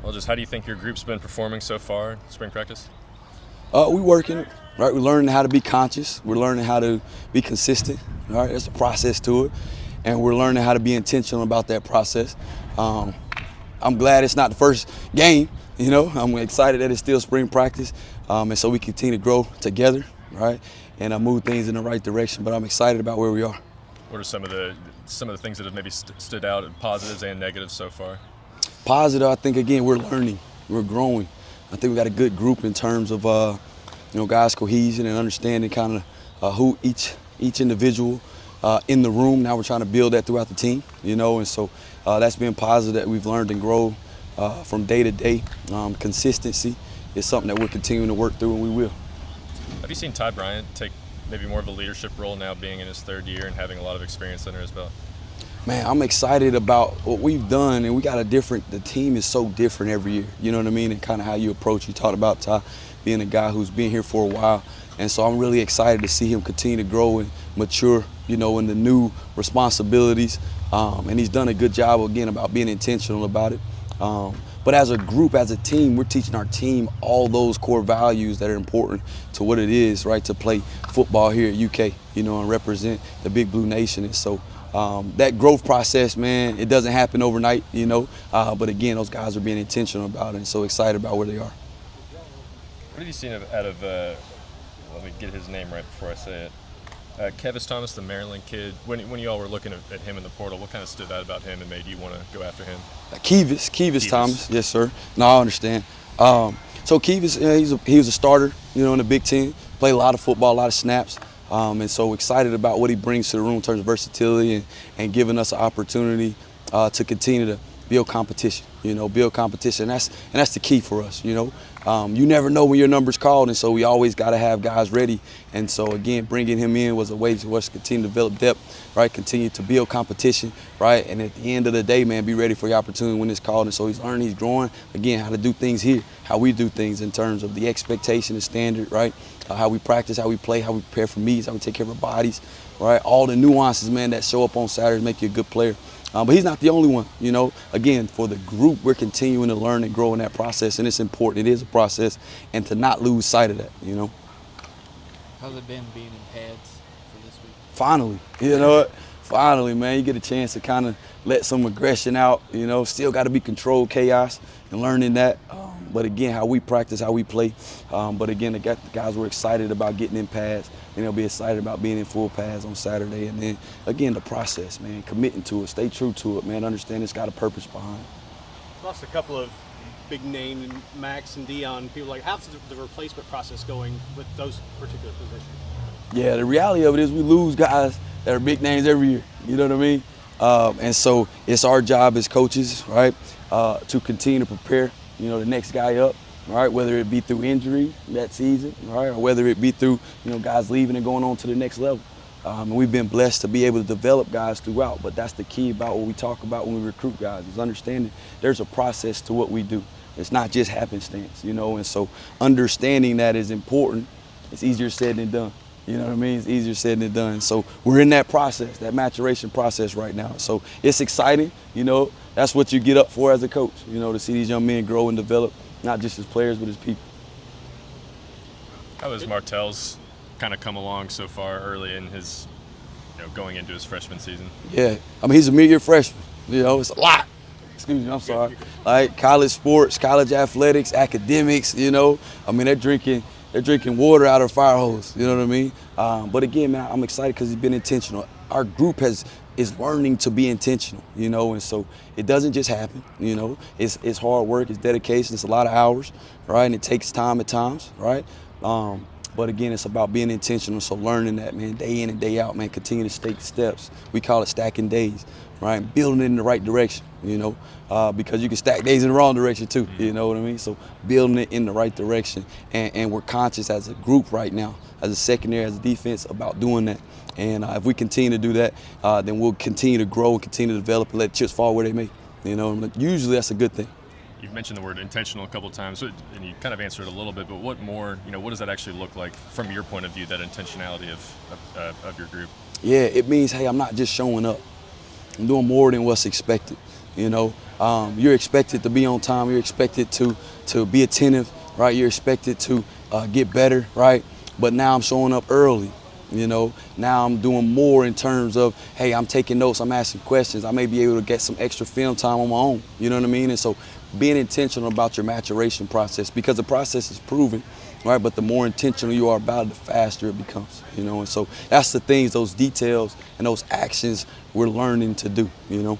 Well, just how do you think your group's been performing so far in spring practice? We working, right? We're learning how to be conscious. We're learning how to be consistent, all right? There's a process to it, and we're learning how to be intentional about that process. I'm glad it's not the first game, you know. I'm excited that it's still spring practice, and so we continue to grow together, right? And move things in the right direction, but I'm excited about where we are. What are some of the things that have maybe stood out, positives and negatives so far? Positive, I think, again, we're learning, we're growing. I think we got a good group in terms of, guys' cohesion and understanding kind of who each individual in the room. Now we're trying to build that throughout the team, you know, and so that's been positive that we've learned and grow from day to day. Consistency is something that we're continuing to work through, and we will. Have you seen Ty Bryant take maybe more of a leadership role now, being in his third year and having a lot of experience under his belt? Man, I'm excited about what we've done, and we got the team is so different every year, you know what I mean, and kind of how you approach. You talked about Ty being a guy who's been here for a while, and so I'm really excited to see him continue to grow and mature, you know, in the new responsibilities, and he's done a good job, again, about being intentional about it. But as a group, as a team, we're teaching our team all those core values that are important to what it is, right, to play football here at UK, you know, and represent the Big Blue Nation. And so that growth process, man, it doesn't happen overnight, you know, but again, those guys are being intentional about it and so excited about where they are. What have you seen out of let me get his name right before I say it. Kevis Thomas, the Maryland kid, when you all were looking at him in the portal, what kind of stood out about him and made you want to go after him? Kevis Thomas, yes, sir. No, I understand. So Kevis, he was a starter, you know, in the Big Ten, played a lot of football, a lot of snaps. And so excited about what he brings to the room in terms of versatility and giving us an opportunity to continue to build competition, you know, build competition. And that's the key for us, you know. You never know when your number's called, and so we always got to have guys ready. And so, again, bringing him in was a way for us to continue to develop depth, right, continue to build competition, right, and at the end of the day, man, be ready for your opportunity when it's called. And so he's learning, he's growing, again, how to do things here, how we do things in terms of the expectation and standard, right, how we practice, how we play, how we prepare for meets, how we take care of our bodies, right, all the nuances, man, that show up on Saturdays make you a good player. But he's not the only one, you know. Again, for the group, we're continuing to learn and grow in that process, and it's important. It is a process, and to not lose sight of that, you know. How's it been being in pads for this week? Finally, you know what? Finally, man, you get a chance to kind of let some aggression out, you know. Still got to be controlled chaos and learning that. But again, how we practice, how we play. But again, the guys were excited about getting in pads, and they'll be excited about being in full pads on Saturday. And then, again, the process, man, committing to it, stay true to it, man. Understand it's got a purpose behind it. Lost a couple of big names, Max and Dion. People like, how's the replacement process going with those particular positions? Yeah, the reality of it is we lose guys that are big names every year. You know what I mean? And so it's our job as coaches, right, to continue to prepare, you know, the next guy up, right, whether it be through injury that season, right, or whether it be through, you know, guys leaving and going on to the next level. And we've been blessed to be able to develop guys throughout, but that's the key about what we talk about when we recruit guys, is understanding there's a process to what we do. It's not just happenstance, you know, and so understanding that is important. It's easier said than done. You know what I mean? It's easier said than done. So we're in that process, that maturation process right now. So it's exciting, you know. That's what you get up for as a coach, you know, to see these young men grow and develop, not just as players, but as people. How has Martell's kind of come along so far early in his, you know, going into his freshman season? Yeah, I mean, he's a mid-year freshman. You know, it's a lot. Excuse me, I'm sorry. Like college sports, college athletics, academics, you know. I mean, they're drinking water out of a fire hose, you know what I mean? But again, man, I'm excited because he's been intentional. Our group is learning to be intentional, you know, and so it doesn't just happen, you know. It's hard work, it's dedication, it's a lot of hours, right? And it takes time at times, right? But again, it's about being intentional, so learning that, man, day in and day out, man, continue to stake steps. We call it stacking days, right? Building it in the right direction, you know, because you can stack days in the wrong direction too, you know what I mean? So building it in the right direction, and we're conscious as a group right now, as a secondary, as a defense, about doing that. And if we continue to do that, then we'll continue to grow and continue to develop and let chips fall where they may, you know, and usually that's a good thing. You've mentioned the word intentional a couple of times, and you kind of answered it a little bit, but what more, you know, what does that actually look like from your point of view, that intentionality of your group? Yeah, it means, hey, I'm not just showing up. I'm doing more than what's expected. You know, you're expected to be on time. You're expected to be attentive, right? You're expected to get better, right? But now I'm showing up early. You know, now I'm doing more in terms of, hey, I'm taking notes, I'm asking questions. I may be able to get some extra film time on my own. You know what I mean? And so being intentional about your maturation process, because the process is proven, right? But the more intentional you are about it, the faster it becomes, you know? And so that's the things, those details and those actions we're learning to do, you know?